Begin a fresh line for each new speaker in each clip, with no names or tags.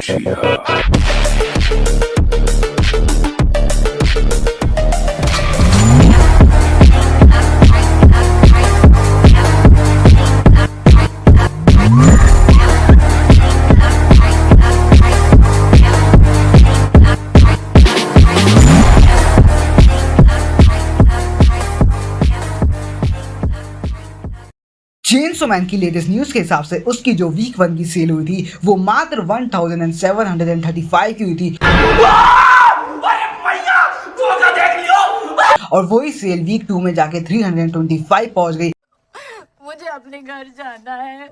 Chainsaw man की latest news के हिसाब से उसकी जो वीक 1 की सेल हुई थी वो मात्र 1735 की हुई थी और वही सेल वीक 2 में जाके 325 पहुंच गई।
मुझे अपने घर जाना है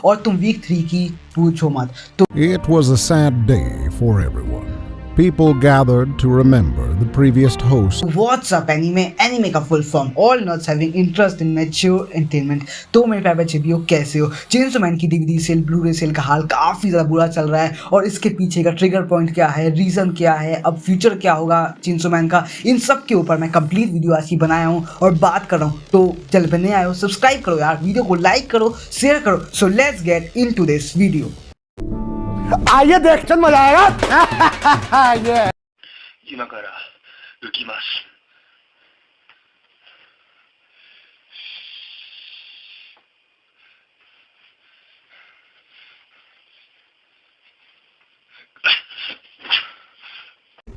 और तुम वीक 3 की पूछो मत। तो
It was a sad day for everyone. People gathered to remember the previous host.
What's up anime? Anime का full form all nerds having interest in mature entertainment. तो मेरे प्यारे बच्चे भी हो, कैसे हो? चेनसो मैन की डीवीडी सेल, ब्लू-रे सेल का हाल काफी ज्यादा बुरा चल रहा है और इसके पीछे का ट्रिगर पॉइंट क्या है, रीजन क्या है, अब फ्यूचर क्या होगा चेनसो मैन का, इन सब के ऊपर मैं कंप्लीट वीडियो आज की बनाया हूँ और बात कर रहा हूँ। तो चल पे नए आए हो, सब्सक्राइब करो यार, वीडियो को लाइक करो, शेयर करो। So let's get into this video.
आइए देखते मजा आएगा।
今から浮きます。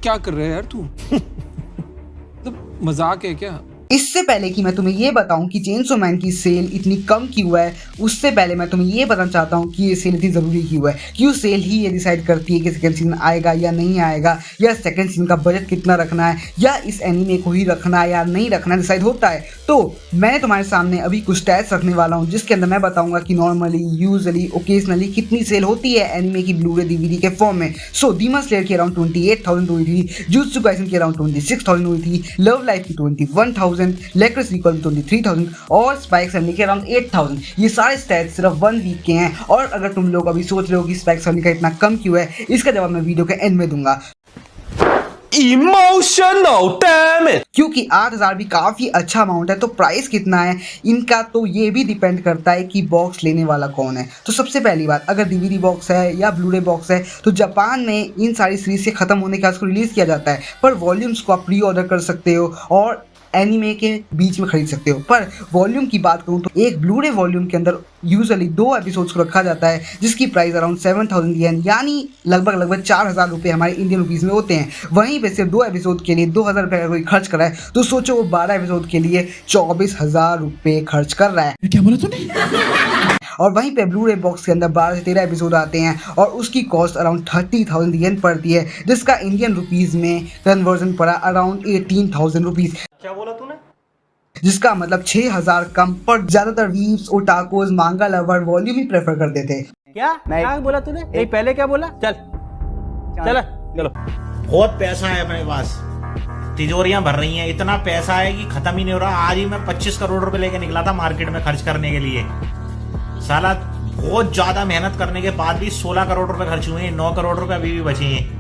क्या कर रहा है यार तू? मतलब मजाक है क्या?
इससे पहले कि मैं तुम्हें ये बताऊं कि चेनसो मैन की सेल इतनी कम क्यों है, उससे पहले मैं तुम्हें ये बताना चाहता हूं कि ये सेल इतनी ज़रूरी क्यों है। क्यों सेल ही ये डिसाइड करती है कि सेकंड सीजन आएगा या नहीं आएगा, या सेकंड सीजन का बजट कितना रखना है, या इस एनीमे को ही रखना है या नहीं रखना डिसाइड होता है। तो मैं तुम्हारे सामने अभी कुछ स्टैट्स रखने वाला हूँ जिसके अंदर मैं बताऊंगा कि नॉर्मली, यूजुअली, ओकेजनली कितनी सेल होती है एनीमे की ब्लू-रे डीवीडी के फॉर्म में। सो डीमन स्लेयर की अराउंड 28,000 हुई थी, जुत्सु काइसन की अराउंड 26,000 हुई थी, लव लाइफ की 21,000, लेक्रेस रिकॉल 23,000 और स्पाइक्स फैमिली के अराउंड 8,000। ये सारे स्टैट्स सिर्फ 1 वीक के हैं। और अगर तुम लोग अभी सोच रहे हो कि स्पाइक्स फैमिली का इतना कम क्यों है, इसका जवाब मैं वीडियो के एंड में दूंगा।
Emotional damn it.
क्योंकि 8,000 भी काफी अच्छा अमाउंट है, तो प्राइस कितना है इनका तो ये भी डिपेंड करता है कि बॉक्स लेने वाला कौन है। तो सबसे पहली बात, अगर डीवीडी बॉक्स है या ब्लू-रे बॉक्स है तो जापान में इन सारी सीरीज से खत्म होने के बाद उसको रिलीज किया जाता है, पर वॉल्यूम्स को आप प्री ऑर्डर कर सकते हो और एनीमे के बीच में खरीद सकते हो। पर वॉल्यूम की बात करूं तो एक ब्लू-रे वॉल्यूम के अंदर यूजुअली 2 एपिसोड्स को रखा जाता है जिसकी प्राइस अराउंड 7,000 येन यानी लगभग 4,000 रुपये हमारे इंडियन रुपीज़ में होते हैं। वहीं पे सिर्फ 2 एपिसोड के लिए 2,000 रुपये अगर कोई खर्च कर रहा है तो सोचो वो 12 एपिसोड के लिए 24,000 रुपये खर्च कर रहा है।
क्या बोला तूने?
और वहीं पे ब्लू-रे बॉक्स के अंदर 12 से 13 एपिसोड आते हैं और उसकी कॉस्ट अराउंड 30,000 येन पड़ती है, जिसका इंडियन रुपीज़ में कन्वर्जन पड़ा अराउंड 18,000 रुपीज़।
क्या बोला तूने?
जिसका मतलब 6,000 कम, पर ज्यादातर वीव्स, ओटाकोज, मांगा लवर वॉल्यूम ही प्रेफर करते थे।
क्या बोला तूने? नहीं पहले क्या बोला? चल चलो।
बहुत पैसा है अपने पास, तिजोरियां भर रही हैं, इतना पैसा है कि खत्म ही नहीं हो रहा। आज ही मैं 25 करोड़ रुपए लेके निकला था मार्केट में खर्च करने के लिए। साला बहुत ज्यादा मेहनत करने के बाद भी 16 करोड़ रुपए खर्च हुए हैं, 9 करोड़ रुपए अभी भी बचे हैं।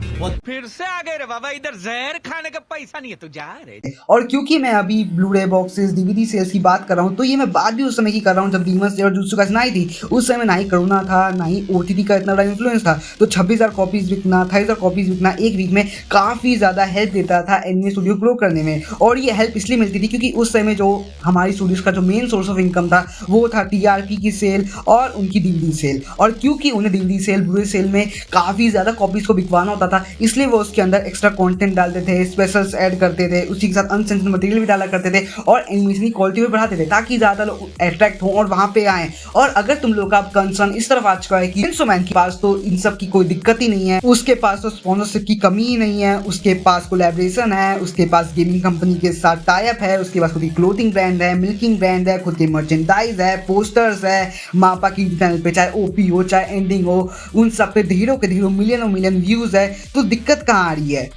फिर से आ गए रे बाबा, इधर जहर खाने का पैसा नहीं है तो जा रहे।
और क्योंकि मैं अभी ब्लू-रे बॉक्सेस, डीवीडी सेल्स की बात कर रहा हूँ तो ये मैं बात भी उस समय की कर रहा हूँ जब डीमन स्लेयर और जुत्सु काइसन आई थी। उस समय ना ही कोरोना था, ना ही ओटीटी का इतना बड़ा इन्फ्लुएंस था, तो 26,000 कॉपीज बिकना, 28,000 कॉपीज बिकना एक वीक में काफ़ी ज़्यादा हेल्प देता था एनिमे स्टूडियो ग्रो करने में। और ये हेल्प इसलिए मिलती थी क्योंकि उस समय जो हमारी स्टूडियोज का जो मेन सोर्स ऑफ इनकम था वो था टीआरपी की सेल और उनकी डीवीडी सेल। और क्योंकि उन्हें डीवीडी सेल, ब्लू-रे सेल में काफ़ी ज़्यादा कॉपीज़ को बिकवाना होता था, इसलिए वो उसके अंदर एक्स्ट्रा कंटेंट डालते थे, स्पेशल्स ऐड करते थे, उसी के साथ अनसेंसर्ड मटेरियल भी डाला करते थे और एनिमेशन की क्वालिटी भी बढ़ाते थे ताकि ज़्यादा लोग अट्रैक्ट हों और वहाँ पे आएँ। और अगर तुम लोग का कंसर्न इस तरफ आ चुका है कि चेनसो मैन के पास तो इन सब की कोई दिक्कत ही नहीं है, उसके पास तो स्पॉन्सरशिप की कमी ही नहीं है, उसके पास कोलैबोरेशन है, उसके पास गेमिंग कंपनी के साथ टाई अप है, उसके पास खुद की क्लोथिंग ब्रांड है, मिल्किंग ब्रांड है, खुद के मर्चेंडाइज है, पोस्टर्स है, मापा की चैनल पे चाहे ओपी हो चाहे एंडिंग हो, उन सब पे ढेरों के ढेरों मिलियन व्यूज है, तो दिक्कत कहाँ आ रही है?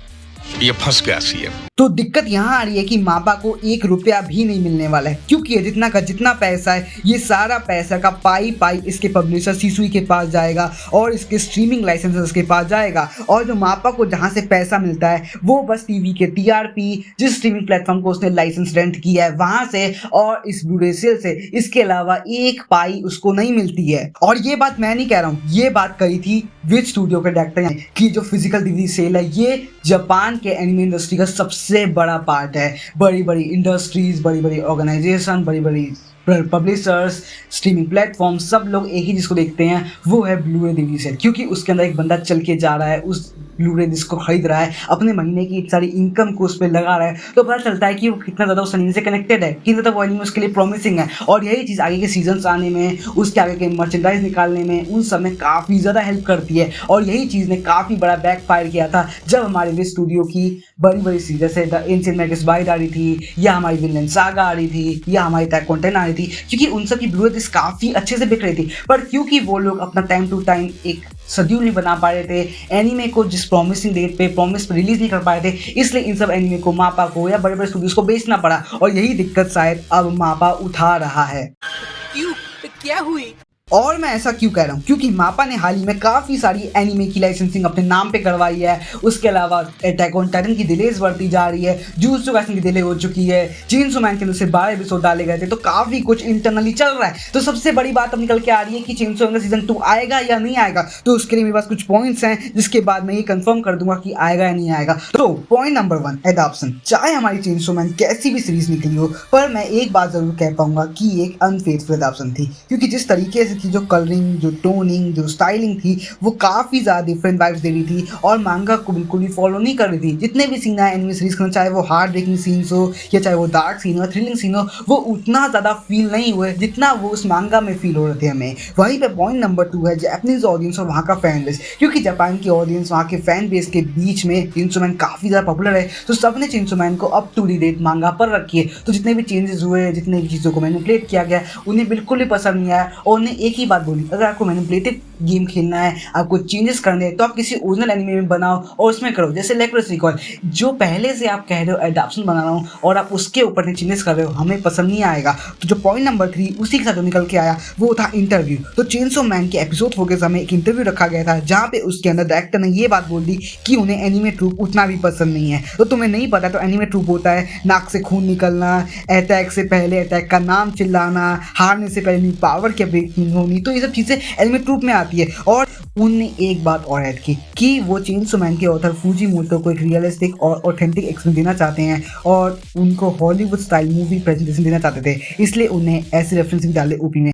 ये फंस गया सीएम।
तो दिक्कत यहाँ आ रही है कि मापा को 1 रुपया भी नहीं मिलने वाला है, क्योंकि ये जितना का जितना पैसा है ये सारा पैसा का पाई इसके पब्लिशर सीसुई के पास जाएगा और इसके स्ट्रीमिंग लाइसेंसर्स के पास जाएगा। और जो मापा को जहाँ से पैसा मिलता है वो बस टीवी के टीआरपी, जिस स्ट्रीमिंग प्लेटफॉर्म को उसने लाइसेंस रेंट किया है वहां से, और इस ब्लू-रे सेल से। इसके अलावा 1 पाई उसको नहीं मिलती है। और ये बात मैं नहीं कह रहा हूँ, ये बात कही थी विद स्टूडियो के डायरेक्टर कि जो फिजिकल डीवीडी सेल है ये जापान के एनिमे इंडस्ट्री का सबसे बड़ा पार्ट है। बड़ी बड़ी इंडस्ट्रीज, बड़ी बड़ी ऑर्गेनाइजेशन, बड़ी बड़ी पब्लिशर्स, स्ट्रीमिंग प्लेटफॉर्म, सब लोग एक ही चीज़ को देखते हैं, वो है ब्लू-रे डीवीडी सेल। क्योंकि उसके अंदर एक बंदा चल के जा रहा है, उस ब्लू-रे डिस्क को खरीद रहा है, अपने महीने की सारी इनकम को उस पर लगा रहा है, तो पता चलता है कि वो कितना ज़्यादा उस एनीमे से कनेक्टेड है, कितना ज़्यादा वो एनीमे उसके लिए प्रॉमिसिंग है। और यही चीज़ आगे के सीजन्स आने में, उसके आगे के मर्चेंडाइज निकालने में, उन सब में काफ़ी ज़्यादा हेल्प करती है। और यही चीज़ ने काफ़ी बड़ा बैकफायर किया था जब हमारे विद स्टूडियो की बड़ी बड़ी सीरीज जैसे द एंशिएंट मैगस बाइट आ रही थी, या हमारी विनलैंड सागा आ रही थी, या हमारी अटैक ऑन टाइटन आ रही थी, क्योंकि उन सब की ब्लू-रे डिस्क काफ़ी अच्छे से बिक रही थी। पर क्योंकि वो लोग अपना टाइम टू टाइम एक शेड्यूल नहीं बना पा रहे थे, एनीमे को जिस प्रॉमिसिंग डेट पे प्रॉमिस पे रिलीज नहीं कर पाए थे, इसलिए इन सब एनीमे को मापा को या बड़े बड़े स्टूडियोज को बेचना पड़ा। और यही दिक्कत शायद अब मापा उठा रहा है।
क्यों? क्या हुई?
और मैं ऐसा क्यों कह रहा हूँ, क्योंकि मापा ने हाल ही में काफ़ी सारी एनीमे की लाइसेंसिंग अपने नाम पे करवाई है। उसके अलावा अटैक ऑन टाइटन की डिलेज बढ़ती जा रही है, जुजुत्सु काइसेन की डिले हो चुकी है, चेनसो मैन के अंदर से 12 एपिसोड डाले गए थे, तो काफ़ी कुछ इंटरनली चल रहा है। तो सबसे बड़ी बात अब निकल के आ रही है कि चेनसो मैन का सीजन 2 आएगा या नहीं आएगा। तो उसके लिए मेरे पास कुछ पॉइंट्स हैं जिसके बाद मैं ये कंफर्म कर दूंगा कि आएगा या नहीं आएगा। तो पॉइंट नंबर 1, एडॉप्शन। चाहे हमारी चेनसो मैन कैसी भी सीरीज निकली हो, पर मैं एक बात जरूर कह पाऊंगा कि एक अनफेथफुल एडॉप्शन थी, क्योंकि जिस तरीके से की जो कलरिंग, जो टोनिंग, जो स्टाइलिंग थी, वो काफ़ी ज़्यादा डिफरेंट वाइब्स दे रही थी और मांगा को बिल्कुल भी फॉलो नहीं कर रही थी। जितने भी सीन आए एनिमे सीरीज में, चाहे वो हार्ट ब्रेकिंग सीन्स हो या चाहे वो डार्क सीन हो, थ्रिलिंग सीन हो, वो उतना ज़्यादा फील नहीं हुए जितना वो उस मांगा में फील हो रहे थे हमें। वहीं पे पॉइंट नंबर 2 है जापानीज ऑडियंस और वहाँ का फैन बेस। क्योंकि जापान की ऑडियंस वहाँ के फैन बेस के बीच में चेनसो मैन काफ़ी ज़्यादा पॉपुलर है, तो सबने चेनसो मैन को अप टू डेट मांगा पर रखी है। तो जितने भी चेंजेस हुए, जितने भी चीज़ों को मैनिपुलेट किया गया, उन्हें बिल्कुल भी पसंद नहीं आया। और उन्हें एक ही बात बोली, अगर आपको मैनिपुलेटिव गेम खेलना है, आपको चेंजेस करने हैं, तो आप किसी ओरिजिनल एनिमे में बनाओ और उसमें करो। जैसे लेक्रेस रिकॉल, जो पहले से आप कह रहे हो एडॉप्शन बना रहा हूँ और आप उसके ऊपर चेंजेस कर रहे हो, हमें पसंद नहीं आएगा। तो जो पॉइंट नंबर 3 उसी के साथ जो निकल के आया वो था इंटरव्यू। तो चेनसो मैन के एपिसोड 4 के समय एक इंटरव्यू रखा गया था जहाँ पे उसके अंदर डायरेक्टर ने ये बात बोल दी कि उन्हें एनिमे ट्रूप उतना भी पसंद नहीं है। तो तुम्हें नहीं पता, तो एनिमे ट्रूप होता है नाक से खून निकलना, अटैक से पहले अटैक का नाम चिल्लाना, हारने से पहले पावर की ब्रेकिंग होनी, तो ये सब चीज़ें एनिमे ट्रूप में आती है। और उनने एक बात और ऐड की कि वो चेनसो मैन के ऑथर फुजीमोटो को एक रियलिस्टिक और ऑथेंटिक एक्सपीरियंस देना चाहते हैं और उनको हॉलीवुड स्टाइल मूवी प्रेजेंटेशन देना चाहते थे, इसलिए उन्हें ऐसे रेफरेंस भी डाले ओपी में।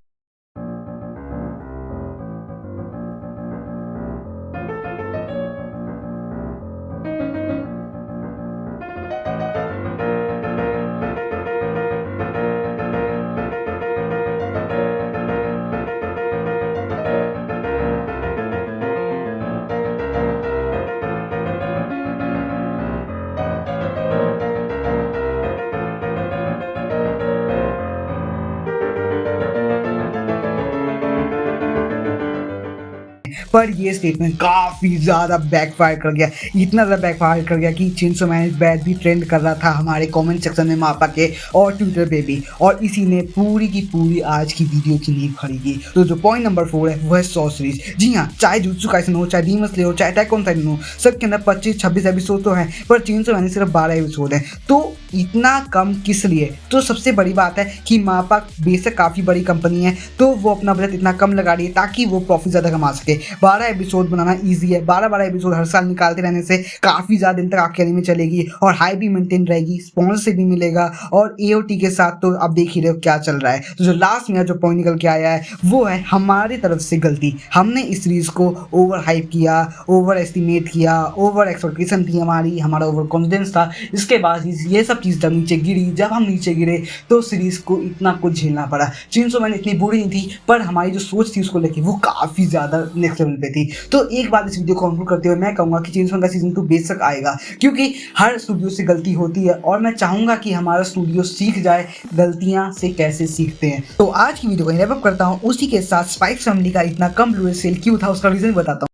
पर ये स्टेटमेंट काफ़ी ज़्यादा बैकफायर कर गया, इतना ज़्यादा बैकफायर कर गया कि चेनसो मैन इज बैड भी ट्रेंड कर रहा था हमारे कमेंट सेक्शन में मापा के और ट्विटर पे भी, और इसी ने पूरी की पूरी आज की वीडियो की नींव खड़ी की। तो जो पॉइंट नंबर 4 है वो है सॉर्सरीज। जी हाँ, चाहे जुजुत्सु काइसेन हो, चाहे डीमन स्लेयर हो, चाहे अटैक ऑन टाइटन हो, सबके अंदर 25-26 एपिसोड तो हैं, पर चेनसो मैन सिर्फ 12 एपिसोड हैं। तो इतना कम किस लिए? तो सबसे बड़ी बात है कि मापा बेशक काफ़ी बड़ी कंपनी है, तो वो अपना बजट इतना कम लगा रही है ताकि वो प्रॉफिट ज़्यादा कमा सके। 12 एपिसोड बनाना ईजी है, 12 एपिसोड हर साल निकालते रहने से काफ़ी ज़्यादा दिन तक आपके एनीमे चलेगी और हाई भी मेंटेन रहेगी, स्पॉन्सर भी मिलेगा, और AOT के साथ तो आप देख ही रहे हो क्या चल रहा है। तो जो लास्ट में जो पॉइंट निकल के आया है वो है हमारी तरफ से गलती। हमने इस सीरीज़ को ओवर हाइप किया, ओवर एस्टिमेट किया, ओवर एक्सपेक्टेशन थी हमारी, हमारा ओवर कॉन्फिडेंस था। इसके बाद ये सब चीज़ जब नीचे गिरी, जब हम नीचे गिरे तो सीरीज़ को इतना कुछ झेलना पड़ा। चेनसो मैन इतनी बुरी नहीं थी, पर हमारी जो सोच थी उसको लेके वो काफ़ी ज़्यादा नेक्स्ट लेवल पे थी। तो एक बात इस वीडियो को कंक्लूड करते हुए मैं कहूँगा कि चेनसो मैन का सीजन 2 बेशक आएगा, क्योंकि हर स्टूडियो से गलती होती है और मैं चाहूँगा कि हमारा स्टूडियो सीख जाए गलतियाँ से कैसे सीखते हैं। तो आज की वीडियो को रैप अप करता हूँ, उसी के साथ स्पाइक्स फैमिली का इतना कम ब्लू-रे सेल क्यों था उसका रीज़न बताता हूँ।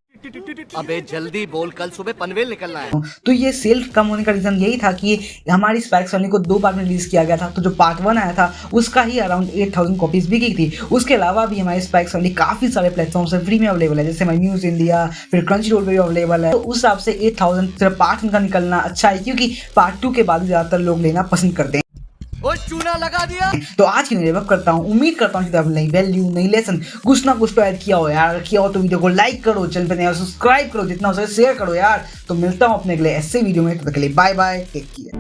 अबे जल्दी बोल, कल सुबह पनवेल निकलना है।
तो ये सेल कम होने का रीजन यही था कि हमारी स्पाइक्स फैमिली को 2 पार्ट में रिलीज किया गया था। तो जो पार्ट 1 आया था उसका ही अराउंड 8000 कॉपीज बिकी थी। उसके अलावा भी हमारी स्पाइक्स फैमिली काफी सारे प्लेटफॉर्म से फ्री में अवेलेबल है, जैसे हमारी न्यूज इंडिया, फिर क्रंची रोल पे भी अवेलेबल है। तो उस हिसाब से 8000 सिर्फ पार्ट 1 का निकलना अच्छा है, क्योंकि पार्ट 2 के बाद ज्यादातर लोग लेना पसंद करते हैं।
ओ चूना लगा दिया।
तो आज की वीडियो करता हूँ, उम्मीद करता हूँ कि आपने नई वैल्यू, नई लेसन कुछ ना कुछ तो ऐड किया हो यार। अगर किया हो तो वीडियो को लाइक करो, चैनल पे नया सब्सक्राइब करो, जितना हो सके शेयर करो यार। तो मिलता हूँ अपने अगले ऐसे वीडियो में, तब तक के लिए बाय बाय, टेक केयर।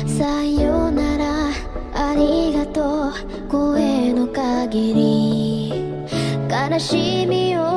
さよならありがとう声の限り悲しみを